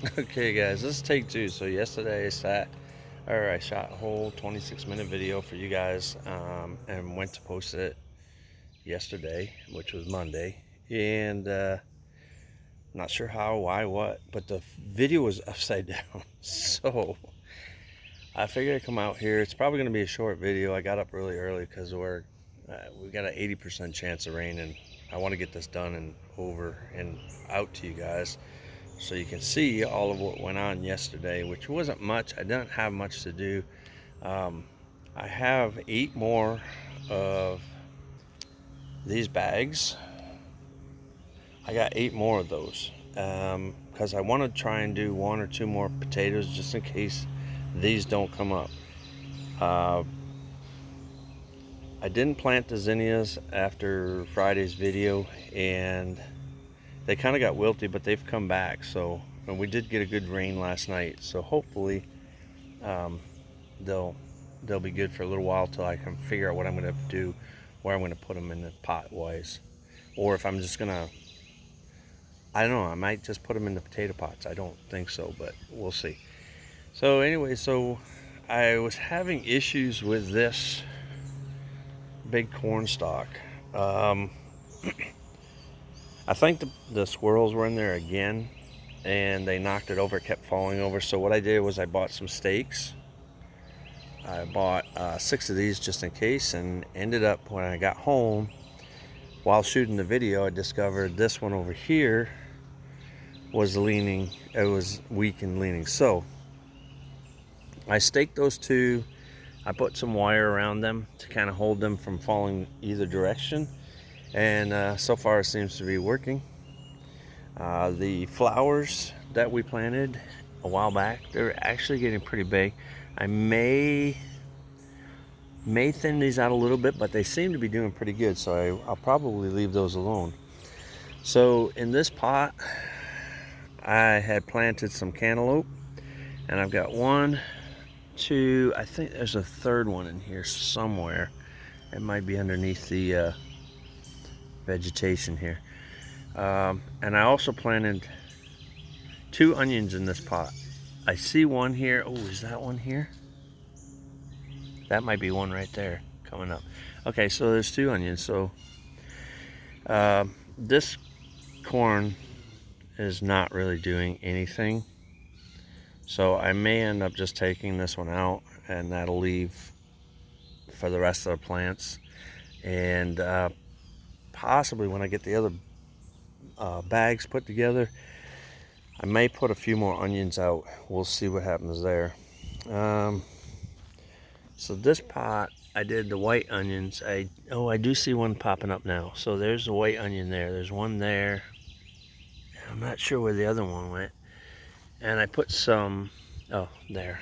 Okay guys, this is take two. So yesterday I shot a whole 26-minute video for you guys, and went to post it yesterday, which was Monday. And not sure how, why, what, but the video was upside down. So I figured I'd come out here. It's probably going to be a short video. I got up really early because we got an 80% chance of rain, and I want to get this done and over and out to you guys, so you can see all of what went on yesterday, which wasn't much. I didn't have much to do. Um, I have 8 more of these bags. I got 8 more of those because I want to try and do 1 or 2 more potatoes just in case these don't come up. Uh, I didn't plant the zinnias after Friday's video, and they kind of got wilty, but they've come back. So, and we did get a good rain last night, so hopefully um, they'll be good for a little while till I can figure out what I'm going to do, where I'm going to put them in the pot wise, or if I'm just gonna, I don't know, I might just put them in the potato pots. I don't think so, but we'll see. So anyway, so I was having issues with this big corn stalk. I think the squirrels were in there again, and they knocked it over. It kept falling over. So what I did was I bought some stakes. I bought 6 of these just in case, and ended up, when I got home while shooting the video, I discovered this one over here was leaning. It was weak and leaning. So I staked those 2. I put some wire around them to kind of hold them from falling either direction, and so far it seems to be working. The flowers that we planted a while back, they're actually getting pretty big. I may thin these out a little bit, but they seem to be doing pretty good, so I'll probably leave those alone. So in this pot, I had planted some cantaloupe, and I've got 1, 2, I think there's a third one in here somewhere. It might be underneath the vegetation here. And I also planted 2 onions in this pot. I see one here. Oh, is that one here? That might be one right there coming up. Okay, so there's 2 onions. So this corn is not really doing anything. So I may end up just taking this one out, and that'll leave for the rest of the plants. And possibly when I get the other bags put together, I may put a few more onions out. We'll see what happens there. So this pot, I did the white onions. I do see one popping up now. So there's the white onion there. There's one there. I'm not sure where the other one went. And I put some, oh, there.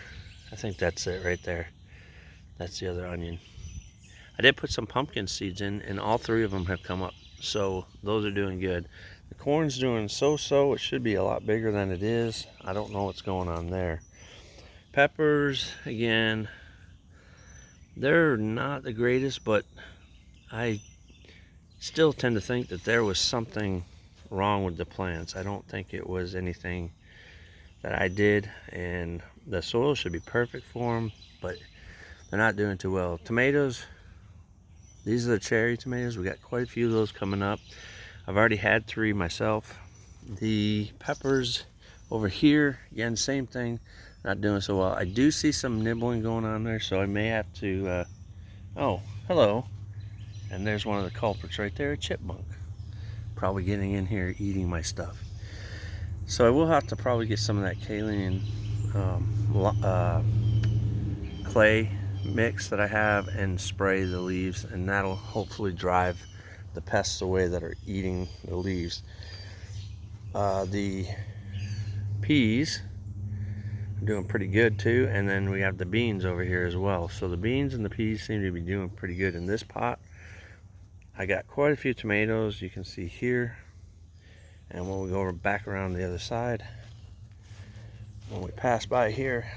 I think that's it right there. That's the other onion. I did put some pumpkin seeds in, and all 3 of them have come up. So those are doing good. The corn's doing so-so. It should be a lot bigger than it is. I don't know what's going on there. Peppers, again, they're not the greatest, but I still tend to think that there was something wrong with the plants. I don't think it was anything that I did, and the soil should be perfect for them, but they're not doing too well. Tomatoes, these are the cherry tomatoes. We got quite a few of those coming up. I've already had 3 myself. The peppers over here, again, same thing, not doing so well. I do see some nibbling going on there, so I may have to, oh, hello. And there's one of the culprits right there, a chipmunk. Probably getting in here eating my stuff. So I will have to probably get some of that kaolin clay mix that I have and spray the leaves, and that'll hopefully drive the pests away that are eating the leaves. The peas are doing pretty good too, and then we have the beans over here as well. So the beans and the peas seem to be doing pretty good in this pot. I got quite a few tomatoes, you can see here. And when we go back around the other side, when we pass by here,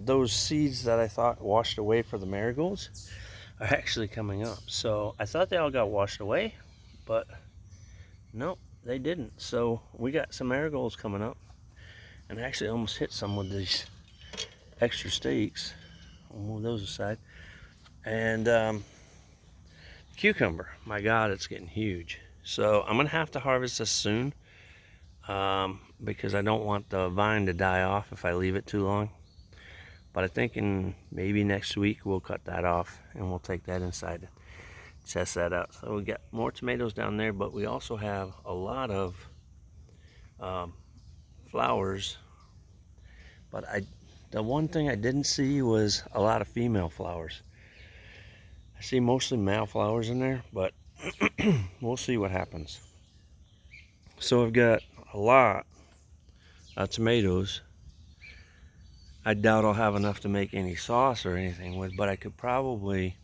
those seeds that I thought washed away for the marigolds are actually coming up. So I thought they all got washed away, but nope, they didn't. So we got some marigolds coming up, And I actually almost hit some with these extra stakes. I'll move those aside. And cucumber, my God, it's getting huge. So I'm gonna have to harvest this soon because I don't want the vine to die off if I leave it too long. But I think in maybe next week we'll cut that off and we'll take that inside to test that out. So we got more tomatoes down there, but we also have a lot of flowers. But the one thing I didn't see was a lot of female flowers. I see mostly male flowers in there, but we'll see what happens. So I've got a lot of tomatoes. I doubt I'll have enough to make any sauce or anything with, but I could probably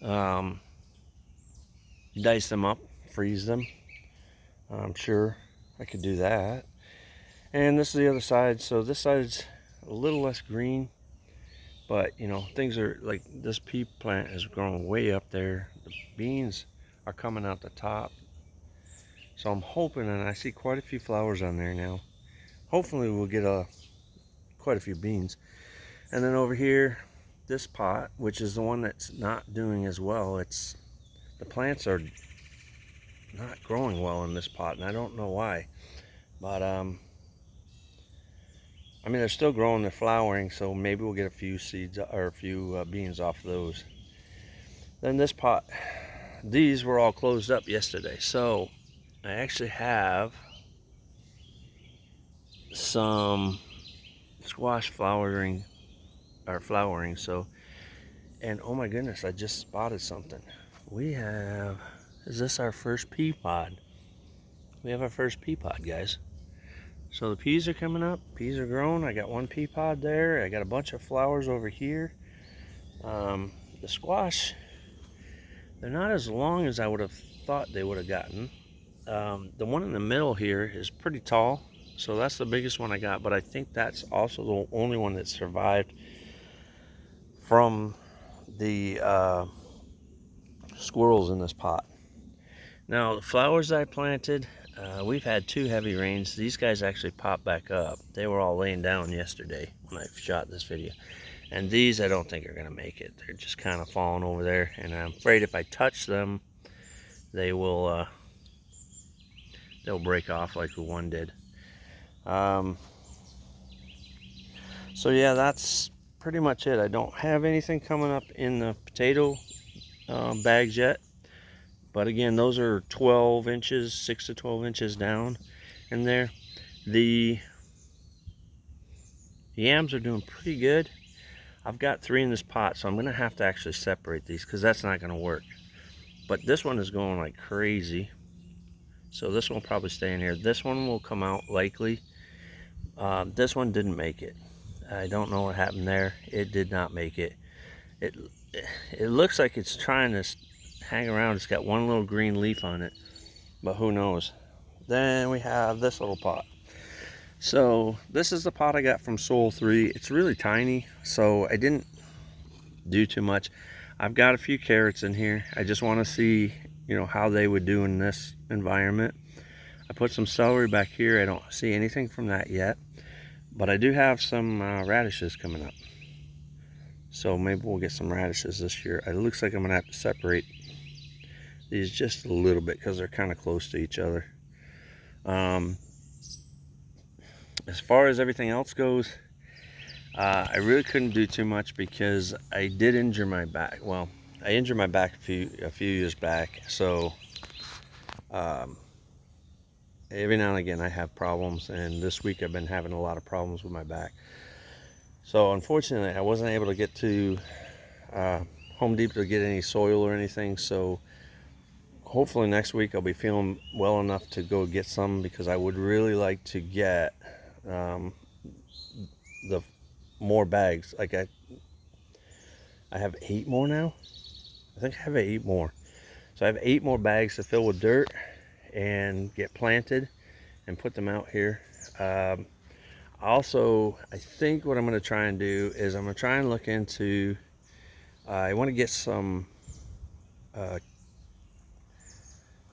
dice them up, freeze them. I'm sure I could do that. And this is the other side, so this side's a little less green, but you know, things are like, this pea plant is growing way up there. The beans are coming out the top. So I'm hoping, and I see quite a few flowers on there now. Hopefully we'll get quite a few beans. And then over here, this pot, which is the one that's not doing as well, the plants are not growing well in this pot, and I don't know why. But I mean, they're still growing, they're flowering, so maybe we'll get a few seeds or a few beans off those. Then this pot, these were all closed up yesterday, so I actually have some squash flowering. So, and oh my goodness, I just spotted something. Is this our first pea pod? We have our first pea pod, guys. So the peas are coming up, peas are growing. I got one pea pod there. I got a bunch of flowers over here. The squash, they're not as long as I would have thought they would have gotten. The one in the middle here is pretty tall, so that's the biggest one I got, but I think that's also the only one that survived from the squirrels in this pot. Now the flowers I planted, we've had 2 heavy rains. These guys actually popped back up. They were all laying down yesterday when I shot this video. And these I don't think are gonna make it. They're just kind of falling over there, and I'm afraid if I touch them, they'll break off like the one did. So yeah, that's pretty much it. I don't have anything coming up in the potato bags yet. But again, those are 12 inches, 6 to 12 inches down in there. The yams are doing pretty good. I've got 3 in this pot, so I'm gonna have to actually separate these because that's not gonna work. But this one is going like crazy. So this one will probably stay in here. This one will come out likely. This one didn't make it. I don't know what happened there. It did not make it. It looks like it's trying to hang around. It's got one little green leaf on it, but who knows. Then we have this little pot. So this is the pot I got from Soul 3. It's really tiny, so I didn't do too much. I've got a few carrots in here. I just want to see, you know, how they would do in this environment. I put some celery back here. I don't see anything from that yet, but I do have some radishes coming up. So maybe we'll get some radishes this year. It looks like I'm gonna have to separate these just a little bit because they're kind of close to each other. As far as everything else goes, I really couldn't do too much because I did injure my back. Well, I injured my back a few years back, so every now and again I have problems, and this week I've been having a lot of problems with my back. So unfortunately I wasn't able to get to Home Depot to get any soil or anything, so hopefully next week I'll be feeling well enough to go get some, because I would really like to get the more bags. Like I have 8 more now. I think I have 8 more. So I have 8 more bags to fill with dirt and get planted and put them out here. Also, I think what I'm going to try and do is I'm going to try and look into, I want to get some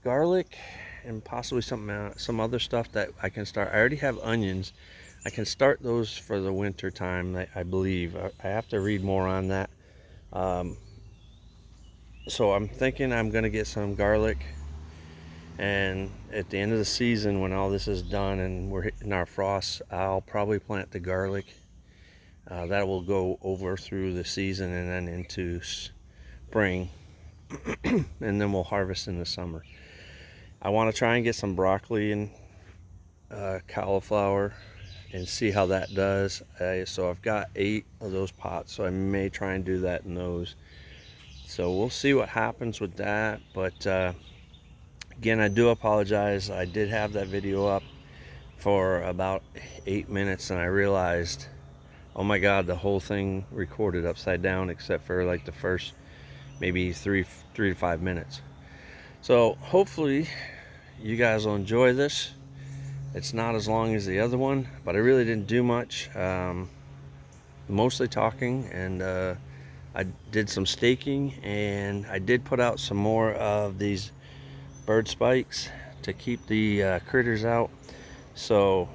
garlic and possibly some other stuff that I can start. I already have onions. I can start those for the winter time, I believe. I have to read more on that. Um, so I'm thinking I'm going to get some garlic, and at the end of the season when all this is done and we're hitting our frost, I'll probably plant the garlic. That will go over through the season and then into spring, and then we'll harvest in the summer. I want to try and get some broccoli and cauliflower and see how that does. So I've got 8 of those pots, so I may try and do that in those. So we'll see what happens with that. But again, I do apologize. I did have that video up for about 8 minutes, and I realized, oh my God, the whole thing recorded upside down except for like the first maybe three to 5 minutes. So hopefully you guys will enjoy this. It's not as long as the other one, but I really didn't do much. Mostly talking, and I did some staking, and I did put out some more of these bird spikes to keep the critters out. So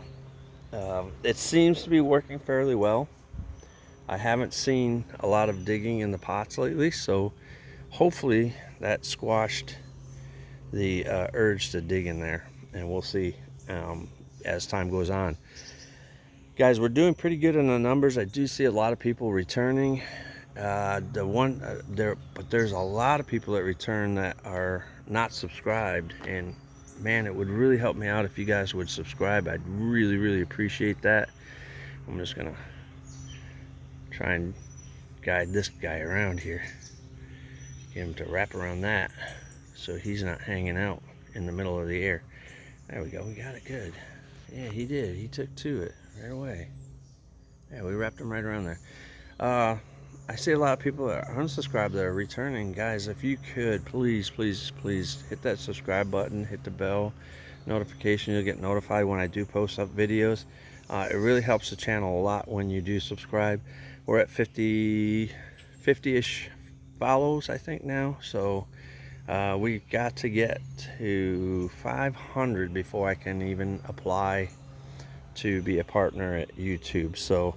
it seems to be working fairly well. I haven't seen a lot of digging in the pots lately, so hopefully that squashed the urge to dig in there, and we'll see as time goes on. Guys, we're doing pretty good in the numbers. I do see a lot of people returning. But there's a lot of people that return that are not subscribed, and man, it would really help me out if you guys would subscribe. I'd really appreciate that. I'm just gonna try and guide this guy around here, get him to wrap around that so he's not hanging out in the middle of the air. There we go, we got it good. Yeah, he did. He took to it right away. Yeah, we wrapped him right around there. I see a lot of people that are unsubscribed that are returning. Guys, if you could, please hit that subscribe button, hit the bell notification. You'll get notified when I do post up videos. It really helps the channel a lot when you do subscribe. We're at 50-ish follows, I think, now. So we got to get to 500 before I can even apply to be a partner at YouTube. So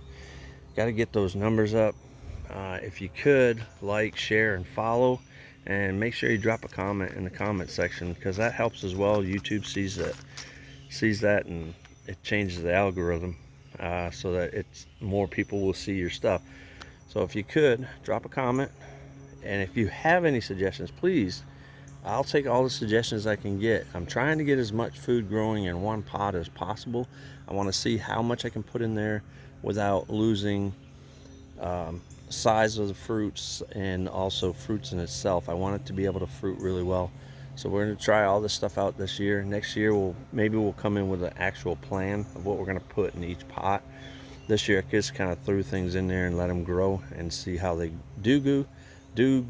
got to get those numbers up. If you could, like, share, and follow, and make sure you drop a comment in the comment section, because that helps as well. YouTube sees that, and it changes the algorithm so that it's more people will see your stuff. So if you could, drop a comment, and if you have any suggestions, please, I'll take all the suggestions I can get. I'm trying to get as much food growing in one pot as possible. I want to see how much I can put in there without losing size of the fruits, and also fruits in itself. I want it to be able to fruit really well. So we're going to try all this stuff out this year. Next year we'll come in with an actual plan of what we're going to put in each pot. This year I just kind of threw things in there and let them grow and see how they do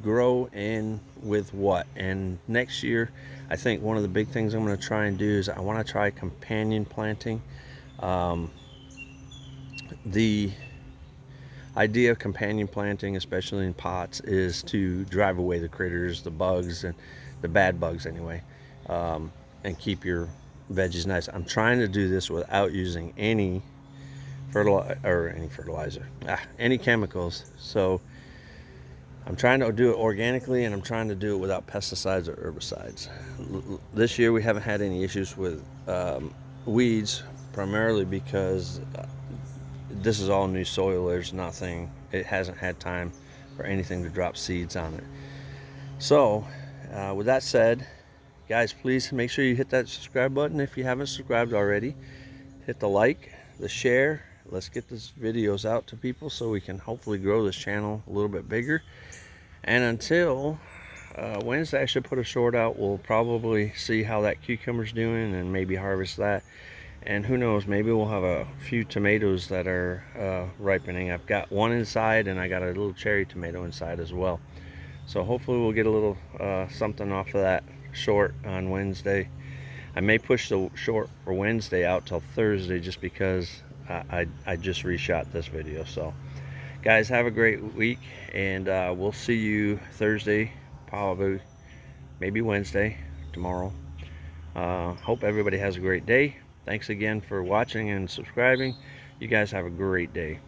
grow and with what. And next year I think one of the big things I'm going to try and do is I want to try companion planting. The idea of companion planting, especially in pots, is to drive away the critters, the bugs, and the bad bugs anyway, and keep your veggies nice. I'm trying to do this without using any fertilizer, any chemicals. So I'm trying to do it organically, and I'm trying to do it without pesticides or herbicides. This year we haven't had any issues with weeds, primarily because this is all new soil. There's nothing, it hasn't had time for anything to drop seeds on it. So with that said, guys, please make sure you hit that subscribe button if you haven't subscribed already. Hit the like, the share. Let's get these videos out to people so we can hopefully grow this channel a little bit bigger. And until Wednesday, I should put a short out. We'll probably see how that cucumber's doing and maybe harvest that. And who knows, maybe we'll have a few tomatoes that are ripening. I've got one inside, and I got a little cherry tomato inside as well. So hopefully we'll get a little something off of that short on Wednesday. I may push the short for Wednesday out till Thursday, just because I just reshot this video. So guys, have a great week, and we'll see you Thursday, probably, maybe Wednesday, tomorrow. Hope everybody has a great day. Thanks again for watching and subscribing. You guys have a great day.